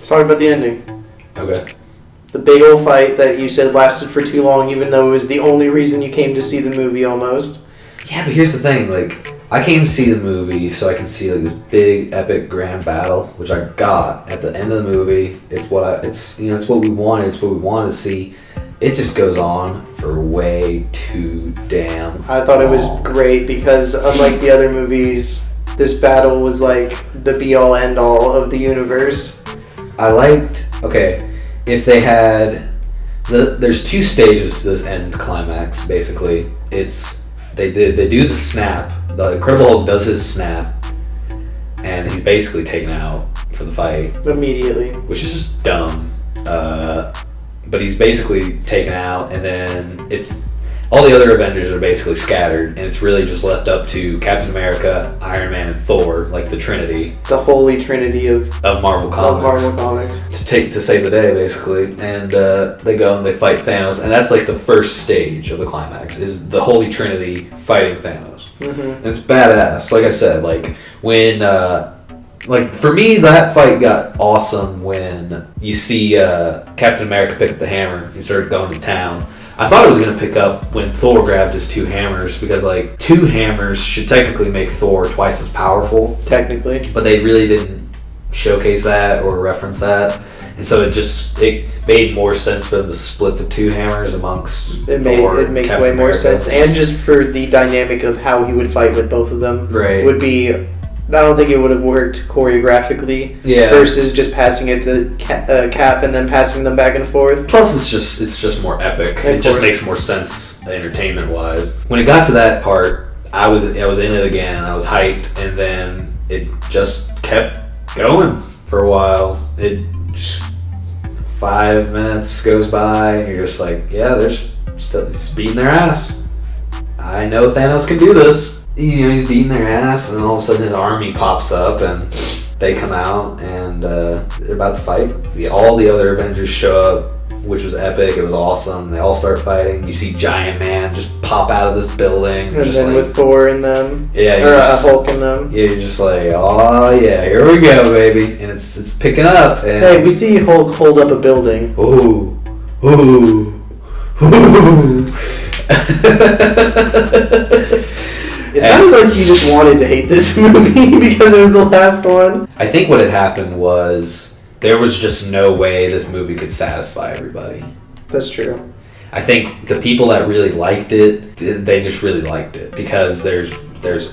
Let's talk about the ending. Okay. The big old fight that you said lasted for too long, even though it was the only reason you came to see the movie almost. Yeah, but here's the thing, like, I came to see the movie so I can see like this big epic grand battle, which I got at the end of the movie. It's what it's what we wanted. It's what we wanted to see. It just goes on for way too damn I thought long. It was great because unlike the other movies, this battle was like the be all end all of the universe. I liked, if they had there's two stages to this end climax. Basically, they do the snap. The Incredible Hulk does his snap, and he's basically taken out for the fight Immediately. which is just dumb. But he's basically taken out, and then it's all the other Avengers are basically scattered, and it's really just left up to Captain America, Iron Man, and Thor, like the Trinity. The holy trinity of Marvel Comics. To save the day, basically. And they go and they fight Thanos, and that's like the first stage of the climax, is the Holy Trinity fighting Thanos. Mm-hmm. And it's badass. Like I said, like when for me, that fight got awesome when you see Captain America pick up the hammer. He started going to town. I thought it was going to pick up when Thor grabbed his two hammers, because like two hammers should technically make Thor twice as powerful. Technically. But they really didn't showcase that or reference that. And so it made more sense for them to split the two hammers amongst Thor. It makes Captain way more America. sense. And just for the dynamic of how he would fight with both of them. Right. Would be... I don't think it would have worked choreographically versus just passing it to Cap and then passing them back and forth. Plus, it's just more epic. It just makes more sense entertainment wise. When it got to that part, I was in it again. I was hyped, and then it just kept going for a while. It just 5 minutes goes by, and you're just like, yeah, they're still beating their ass. I know Thanos can do this. He's beating their ass, and all of a sudden his army pops up, and they come out, and they're about to fight. All the other Avengers show up, which was epic. It was awesome. They all start fighting. You see Giant Man just pop out of this building. And then with Thor in them. Yeah. Hulk in them. Yeah, you're just like, oh yeah, here we go, baby. And it's picking up. And hey, we see Hulk hold up a building. Ooh. It sounded like you just wanted to hate this movie because it was the last one. I think what had happened was there was just no way this movie could satisfy everybody. That's true. I think the people that really liked it, they just really liked it because there's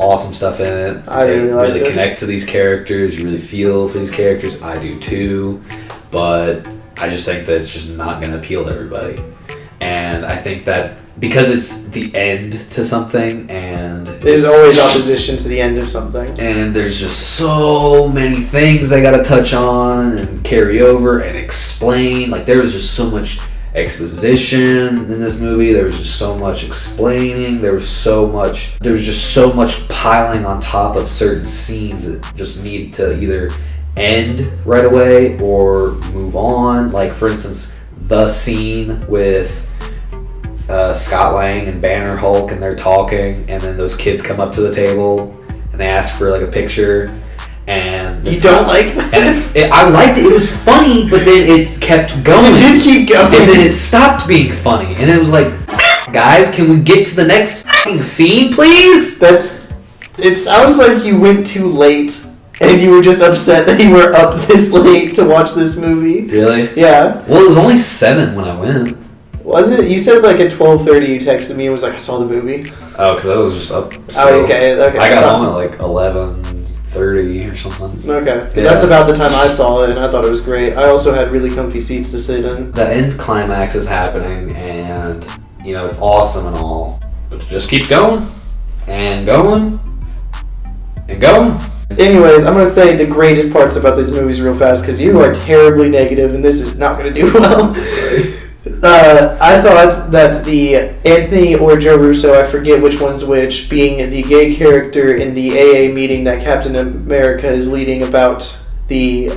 awesome stuff in it. I really connect to these characters. You really feel for these characters. I do too. But I just think that it's just not going to appeal to everybody. And I think that because it's the end to something, and there's always opposition to the end of something, and there's just so many things they got to touch on and carry over and explain. Like, there was just so much exposition in this movie. There was just so much explaining. There was just so much piling on top of certain scenes that just needed to either end right away or move on. Like, for instance, the scene with Scott Lang and Banner Hulk, and they're talking, and then those kids come up to the table and they ask for like a picture, and you don't like that? And I liked it. It was funny, but then it kept going. It did keep going, and then it stopped being funny, and it was like, guys, can we get to the next scene, please? It sounds like you went too late. And you were just upset that you were up this late to watch this movie. Really? Yeah. Well, it was only 7 when I went. Was it? You said like at 12:30 you texted me and was like, I saw the movie. Oh, because I was just up. So okay. I got home at like 11:30 or something. Okay. Yeah. That's about the time I saw it, and I thought it was great. I also had really comfy seats to sit in. The end climax is happening, and it's awesome and all, but it just keeps going and going and going. Anyways, I'm going to say the greatest parts about these movies real fast, because you are terribly negative, and this is not going to do well. I thought that the Anthony or Joe Russo, I forget which one's which, being the gay character in the AA meeting that Captain America is leading about the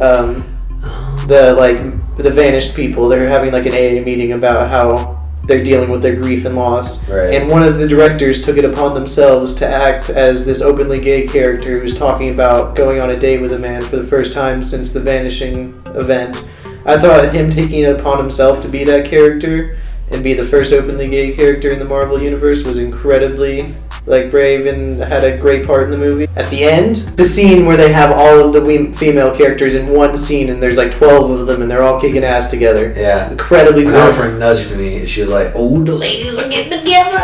vanished people. They're having like an AA meeting about how they're dealing with their grief and loss. Right. And one of the directors took it upon themselves to act as this openly gay character who's talking about going on a date with a man for the first time since the Vanishing event. I thought him taking it upon himself to be that character and be the first openly gay character in the Marvel Universe was incredibly brave and had a great part in the movie. At the end, the scene where they have all of the female characters in one scene and there's 12 of them and they're all kicking ass together. Yeah. Incredibly My powerful. girlfriend nudged me and she was like, "Oh, the ladies are getting together."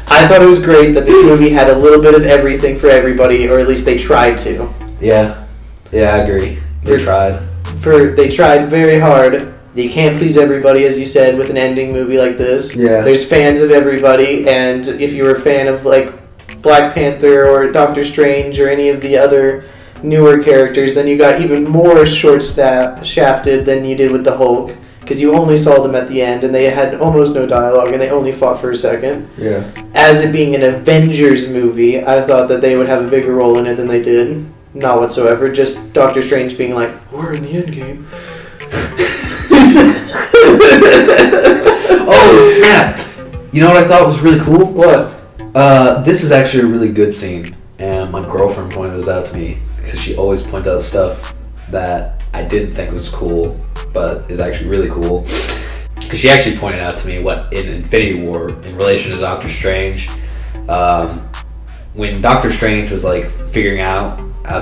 I thought it was great that this movie had a little bit of everything for everybody, or at least they tried to. Yeah. Yeah, I agree. They tried. They tried very hard. You can't please everybody, as you said, with an ending movie like this. Yeah. There's fans of everybody, and if you were a fan of Black Panther or Doctor Strange or any of the other newer characters, then you got even more shafted than you did with the Hulk, because you only saw them at the end, and they had almost no dialogue, and they only fought for a second. Yeah. As it being an Avengers movie, I thought that they would have a bigger role in it than they did. Not whatsoever. Just Doctor Strange being like, "We're in the Endgame." Oh, snap! You know what I thought was really cool? What? This is actually a really good scene, and my girlfriend pointed this out to me because she always points out stuff that I didn't think was cool, but is actually really cool. Because she actually pointed out to me what in Infinity War, in relation to Doctor Strange, when Doctor Strange was figuring out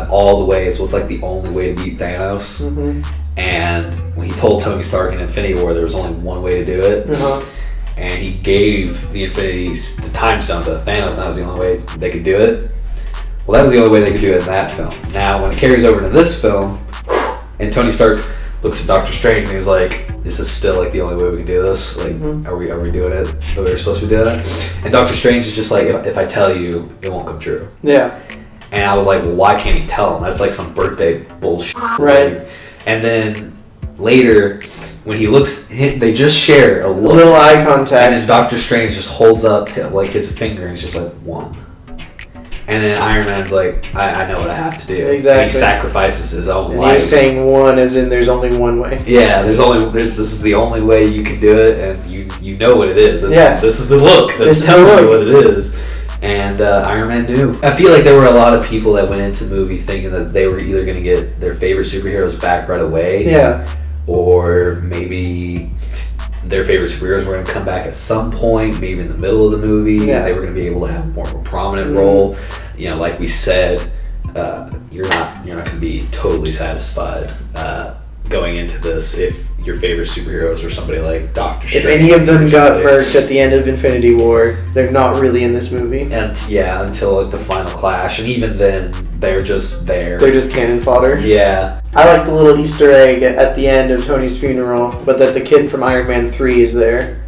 all the ways what's the only way to beat Thanos. Mm-hmm. And when he told Tony Stark in Infinity War there was only one way to do it, and he gave the Time Stone to Thanos, and that was the only way they could do it. Well, that was the only way they could do it in that film. Now, when it carries over to this film, and Tony Stark looks at Doctor Strange and he's like, "This is still the only way we can do this. Are we doing it the way we're supposed to be doing it?" And Doctor Strange is just like, "If I tell you, it won't come true." Yeah. And I was like, "Well, why can't he tell him? That's some birthday bullshit." Right. And then later, when he looks, they just share a look. Little eye contact. And then Doctor Strange just holds up his finger and he's just like, "One." And then Iron Man's like, I know what I have to do. Exactly. And he sacrifices his own and life. He was saying one as in there's only one way. Yeah, this is the only way you can do it, and you know what it is. This is the look. That's totally what it is. And Iron Man knew. I feel like there were a lot of people that went into the movie thinking that they were either going to get their favorite superheroes back right away. Yeah. Or maybe their favorite superheroes were going to come back at some point, maybe in the middle of the movie. Yeah. They were going to be able to have more of a prominent role. Like we said, you're not going to be totally satisfied going into this if your favorite superheroes were somebody like Doctor Strange. If any of them got murked at the end of Infinity War, they're not really in this movie. And until the final clash, and even then, they're just there. They're just cannon fodder. Yeah. I like the little Easter egg at the end of Tony's funeral, but that the kid from Iron Man 3 is there.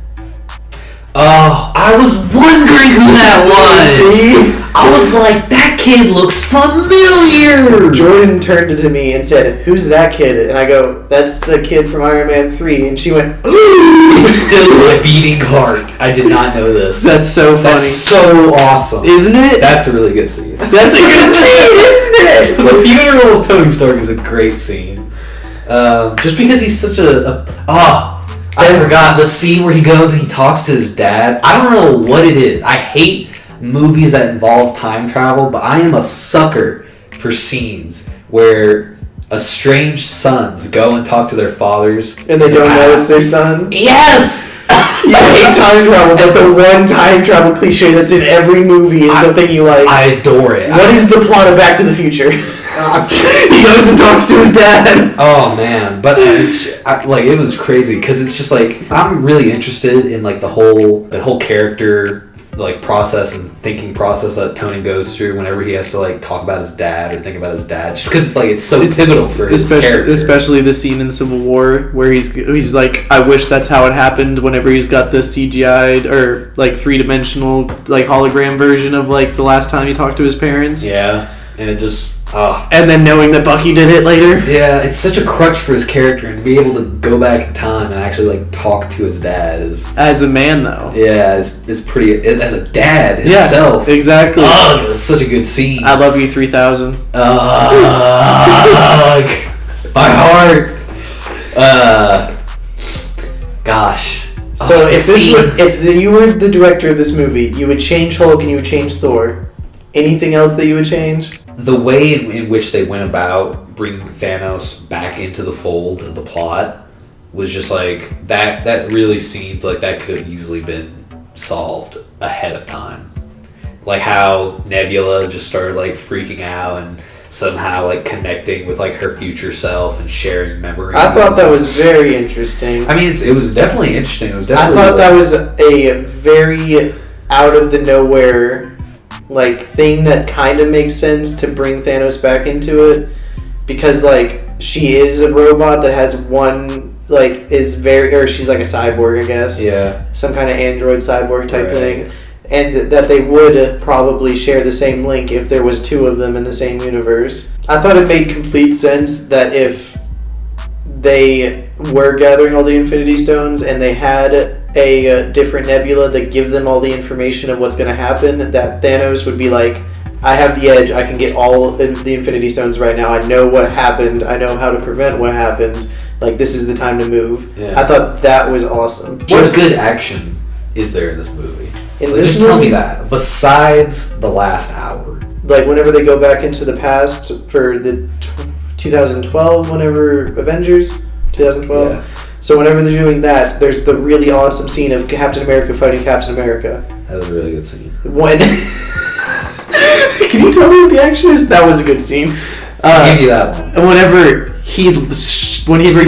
Oh, I was wondering who that was. See? I was like, that kid looks familiar. Jordan turned to me and said, "Who's that kid?" And I go, "That's the kid from Iron Man 3." And she went, It's still a beating heart. I did not know this. That's so funny. That's so awesome. Isn't it? That's a really good scene. That's a good scene, isn't it? The funeral of Tony Stark is a great scene. Just because he's such I forgot the scene where he goes and he talks to his dad. I don't know what it is. I hate movies that involve time travel, but I am a sucker for scenes where estranged sons go and talk to their fathers. And they don't know it's their son? Yes! You hate time travel, but the one time travel cliche that's in every movie is the thing you like. I adore it. What is the plot of Back to the Future? He goes and talks to his dad. Oh man, but it was crazy because it's just I'm really interested in the whole character process and thinking process that Tony goes through whenever he has to talk about his dad or think about his dad, just because it's so pivotal for his character. Especially the scene in Civil War where he's like, I wish that's how it happened. Whenever he's got the CGI'd or 3-dimensional hologram version of the last time he talked to his parents. Yeah, and it just. And then knowing that Bucky did it later. Yeah, it's such a crutch for his character, and to be able to go back in time and actually talk to his dad is. As a man, though. Yeah, it's pretty. As a dad himself. Yeah, exactly. Oh, it was such a good scene. I love you 3000. My heart. Gosh, So if you were the director of this movie, you would change Hulk and you would change Thor. Anything else that you would change? The way in which they went about bringing Thanos back into the fold of the plot was just like that really seemed like that could have easily been solved ahead of time. Like how Nebula just started like freaking out and somehow like connecting with like her future self and sharing memories. I thought that was very interesting. I mean, it was definitely interesting. It was I definitely. thought that was a very out of the nowhere like thing that kind of makes sense to bring Thanos back into it, because like she is a robot that has one like she's like a cyborg, I guess. Yeah. Some kind of android cyborg type thing. And that they would probably share the same link if there was two of them in the same universe. I thought it made complete sense that if they were gathering all the Infinity Stones and they had a different Nebula that give them all the information of what's going to happen, that Thanos would be like, I have the edge, I can get all the Infinity Stones right now, I know what happened, I know how to prevent what happened, like this is the time to move. Yeah. I thought that was awesome. What good action is there in this movie? Just tell me that. Besides the last hour. Like whenever they go back into the past for the 2012, whenever Avengers, 2012. Yeah. So whenever they're doing that, there's the really awesome scene of Captain America fighting Captain America. That was a really good scene. When... Can you tell me what the action is? That was a good scene. I'll give you that one. Whenever he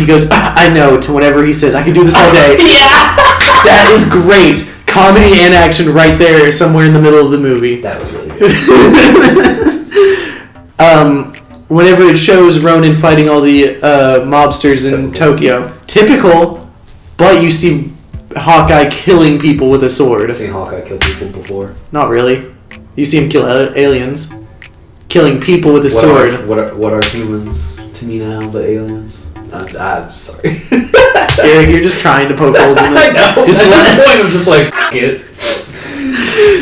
goes, I know, to whenever he says, I can do this all day. Yeah! That is great. Comedy and action right there, somewhere in the middle of the movie. That was really good. Whenever it shows Ronin fighting all the mobsters in Tokyo. Typical, but you see Hawkeye killing people with a sword. I've seen Hawkeye kill people before. Not really. You see him kill aliens. Killing people with a sword. What are humans to me now but aliens? I'm sorry. Eric, you're just trying to poke holes in this. I know. At this point, I'm just like, it.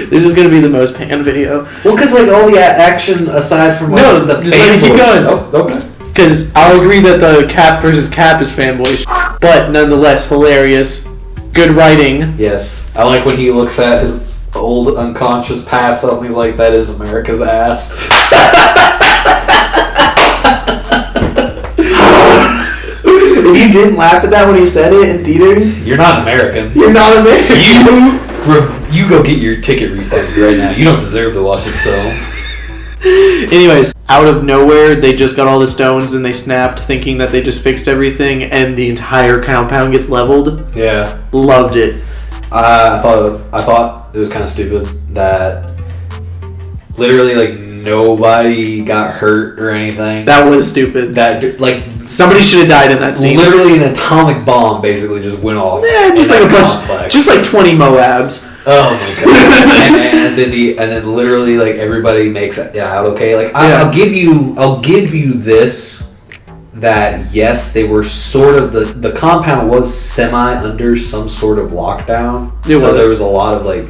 This is going to be the most panned video. Well, because like all the action aside from like, the just let me keep going. Oh, okay. Because I'll agree that the Cap versus Cap is fanboy, but nonetheless hilarious. Good writing. Yes, I like when he looks at his old unconscious past self and he's like, "That is America's ass." If you didn't laugh at that when he said it in theaters, you're not American. You're not American. You go get your ticket refunded right now. You don't deserve to watch this film. Anyways, out of nowhere, they just got all the stones and they snapped, thinking that they just fixed everything, and the entire compound gets leveled. Yeah, loved it. I thought it was kind of stupid that literally like nobody got hurt or anything. That was stupid. That like somebody should have died in that scene. Literally, an atomic bomb basically just went off. Yeah, just like a bunch, just like 20 Moabs. Oh my god! and then literally like everybody makes it out okay. Like I'll give you this, that yes, they were sort of the compound was semi under some sort of lockdown. There was a lot of like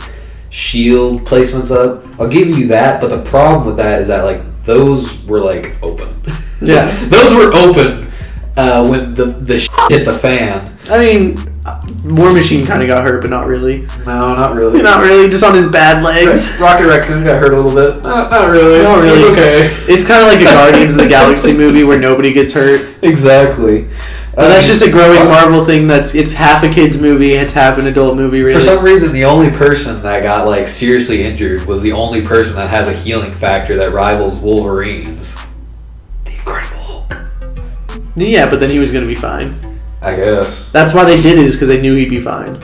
shield placements up. I'll give you that, but the problem with that is that like those were like open. Yeah, those were open when the shit hit the fan. I mean, War Machine kind of got hurt, but not really. No, not really. Not really, just on his bad legs. Rocket Raccoon got hurt a little bit. Not really. Not really. It's okay. It's kind of like a Guardians of the Galaxy movie where nobody gets hurt. Exactly. But that's just a growing Marvel thing. It's half a kid's movie, it's half an adult movie. Really. For some reason, the only person that got like seriously injured was the only person that has a healing factor that rivals Wolverine's. The Incredible Hulk. Yeah, but then he was going to be fine. I guess. That's why they did it, is because they knew he'd be fine.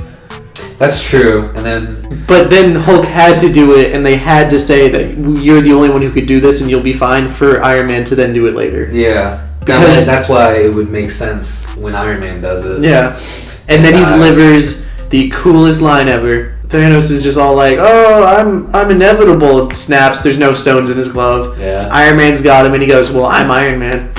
That's true, and then... But then Hulk had to do it, and they had to say that you're the only one who could do this, and you'll be fine, for Iron Man to then do it later. Yeah. Because that's why it would make sense when Iron Man does it. Yeah. And then he delivers the coolest line ever. Thanos is just all like, "Oh, I'm inevitable." Snaps, there's no stones in his glove. Yeah. Iron Man's got him, and he goes, "Well, I'm Iron Man."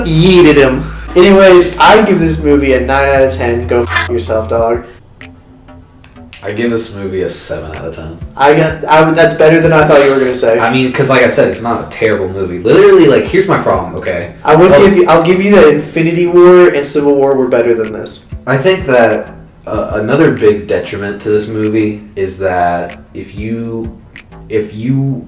Yeeted him. Anyways, I give this movie a 9 out of 10. Go f*** yourself, dog. I give this movie a 7 out of 10. That's better than I thought you were gonna say. I mean, because like I said, it's not a terrible movie. Literally, like, here's my problem. Okay. I'll give you that Infinity War and Civil War were better than this. I think that another big detriment to this movie is that if you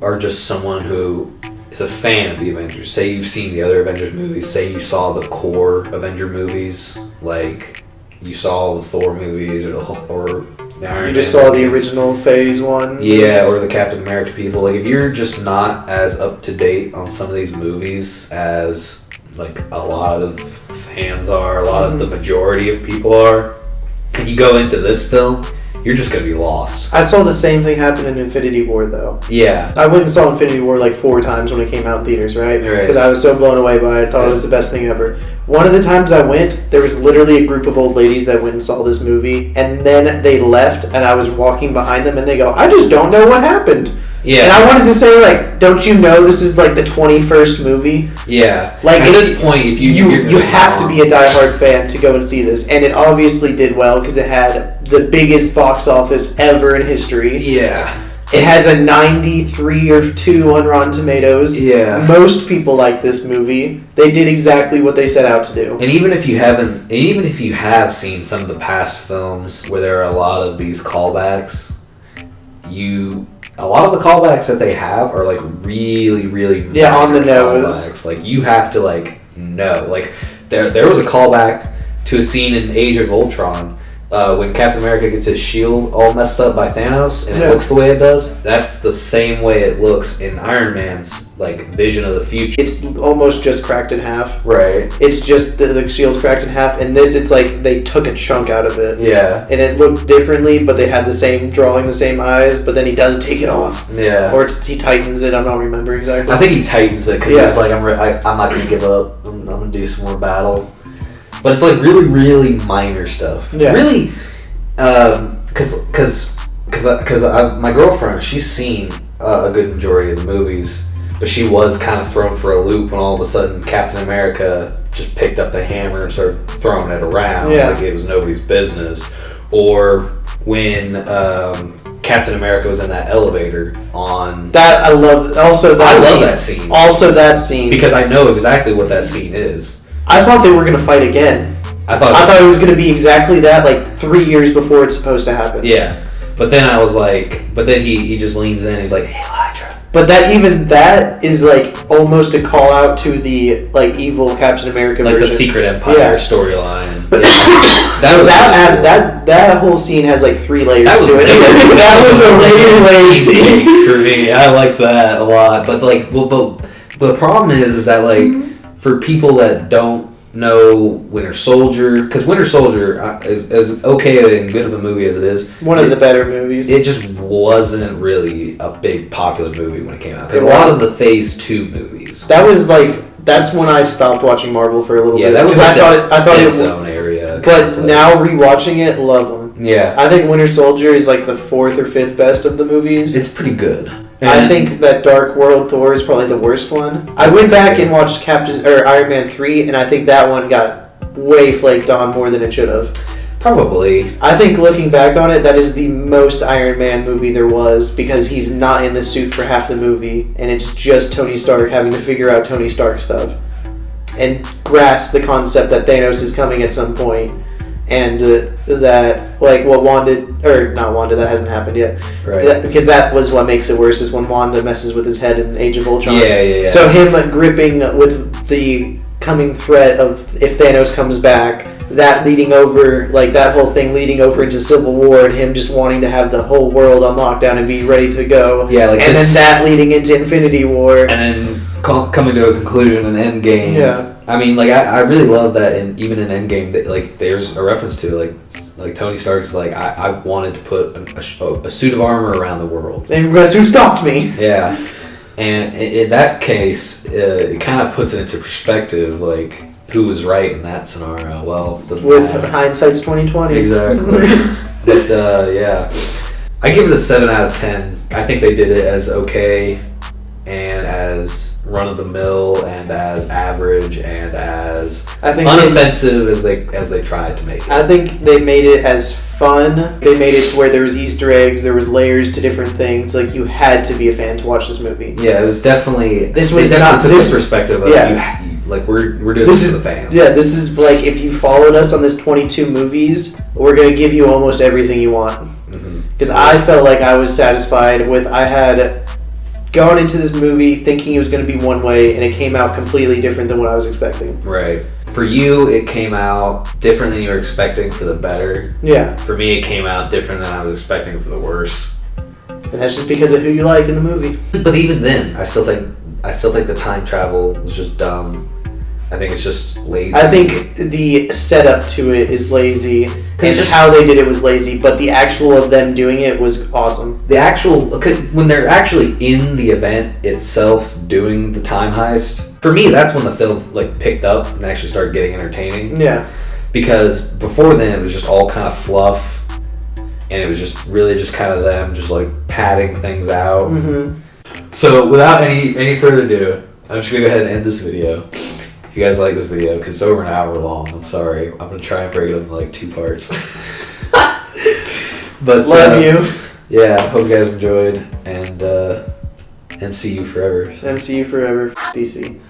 are just someone who is a fan of the Avengers, say you've seen the other Avengers movies, say you saw the core Avenger movies, like you saw the Thor movies or the Iron Man. You just saw the original Phase 1. Yeah, or the Captain America people. Like, if you're just not as up to date on some of these movies as like a lot of fans are, a lot of the majority of people are, and you go into this film, you're just gonna be lost. I saw the same thing happen in Infinity War, though. Yeah. I went and saw Infinity War like 4 times when it came out in theaters, right? Because I was so blown away by it. I thought it was the best thing ever. One of the times I went, there was literally a group of old ladies that went and saw this movie, and then they left, and I was walking behind them, and they go, I just don't know what happened. Yeah. And I wanted to say, like, don't you know this is like the 21st movie? Yeah. Like, at this point, if you have to be a diehard fan to go and see this, and it obviously did well because it had the biggest box office ever in history. Yeah. It has a 93 or 2 on Rotten Tomatoes. Yeah. Most people like this movie. They did exactly what they set out to do. And even if you have seen some of the past films where there are a lot of these callbacks, a lot of the callbacks that they have are like really, really on the nose. Callbacks. Like, you have to like know. Like, there was a callback to a scene in Age of Ultron when Captain America gets his shield all messed up by Thanos and it looks the way it does. That's the same way it looks in Iron Man's like vision of the future. It's almost just cracked in half. Right. It's just the shield's cracked in half, and this, it's like they took a chunk out of it. Yeah. And it looked differently, but they had the same drawing, the same eyes, but then he does take it off. Yeah. Or he tightens it. I don't remember exactly. I think he tightens it because he's like, I'm not gonna give up. I'm gonna do some more battle. But it's like really, really minor stuff. Yeah. Really, because my girlfriend, she's seen a good majority of the movies, but she was kind of thrown for a loop when all of a sudden Captain America just picked up the hammer and started throwing it around like it was nobody's business. Or when Captain America was in that elevator on... That, I love... Also, that I scene. love that scene. Also, that scene. Because I know exactly what that scene is. I thought they were going to fight again. I thought it was going to be exactly that, like 3 years before it's supposed to happen. Yeah. But then I was like... But then he just leans in, he's like, hey, Elijah. But that is like almost a call out to the like evil Captain America like version. The Secret Empire storyline. That whole scene has like 3 layers to it. That was a layered scene for me. I like that a lot. But like, but the problem is that like for people that don't know Winter Soldier, because Winter Soldier is as okay and good of a movie as it is. One of the better movies. It just wasn't really a big popular movie when it came out. Because a lot of the Phase 2 movies. That's when I stopped watching Marvel for a little bit. Yeah, that was like I thought it was zone area. But now rewatching it, love them. Yeah. I think Winter Soldier is like the 4th or 5th best of the movies. It's pretty good. I think that Dark World Thor is probably the worst one. I went back and watched Iron Man 3, and I think that one got way flaked on more than it should have. Probably. I think looking back on it, that is the most Iron Man movie there was, because he's not in the suit for half the movie, and it's just Tony Stark having to figure out Tony Stark stuff and grasp the concept that Thanos is coming at some point. And that, like, what not Wanda, that hasn't happened yet. Right. Because that was what makes it worse, is when Wanda messes with his head in Age of Ultron. Yeah. So him gripping with the coming threat of if Thanos comes back, that leading over, like, that whole thing leading over into Civil War, and him just wanting to have the whole world on lockdown and be ready to go. Yeah, like, and then that leading into Infinity War. And then coming to a conclusion in Endgame. Yeah. I mean, like, I really love that, even in Endgame, that, like, there's a reference to, like Tony Stark's like, I wanted to put a suit of armor around the world. And guess who stopped me? Yeah. And in that case, it kind of puts it into perspective, like, who was right in that scenario. Well, with hindsight's 20/20. Exactly. But, yeah. I give it a 7 out of 10. I think they did it as okay and as run-of-the-mill and as average and as unoffensive as they tried to make it. I think they made it as fun. They made it to where there was Easter eggs, there was layers to different things. Like, you had to be a fan to watch this movie. Yeah, it was definitely... This was not to this perspective of Like we're doing this as a fan. Yeah, this is like if you followed us on this 22 movies, we're gonna give you almost everything you want. Because I felt like I was satisfied with. I had gone into this movie thinking it was going to be one way, and it came out completely different than what I was expecting. Right. For you, it came out different than you were expecting for the better. Yeah. For me, it came out different than I was expecting for the worse. And that's just because of who you like in the movie. But even then, I still think the time travel was just dumb. I think it's just lazy. I think the setup to it is lazy. And just how they did it was lazy, but the actual of them doing it was awesome. The actual, when they're actually in the event itself doing the time heist, for me, that's when the film like picked up and actually started getting entertaining. Yeah. Because before then, it was just all kind of fluff, and it was just really just kind of them just like padding things out. Mm-hmm. So without any further ado, I'm just gonna go ahead and end this video. If you guys like this video, because it's over an hour long, I'm sorry. I'm going to try and break it up into like 2 parts. But love you. Yeah, hope you guys enjoyed. And MCU forever. MCU forever. DC.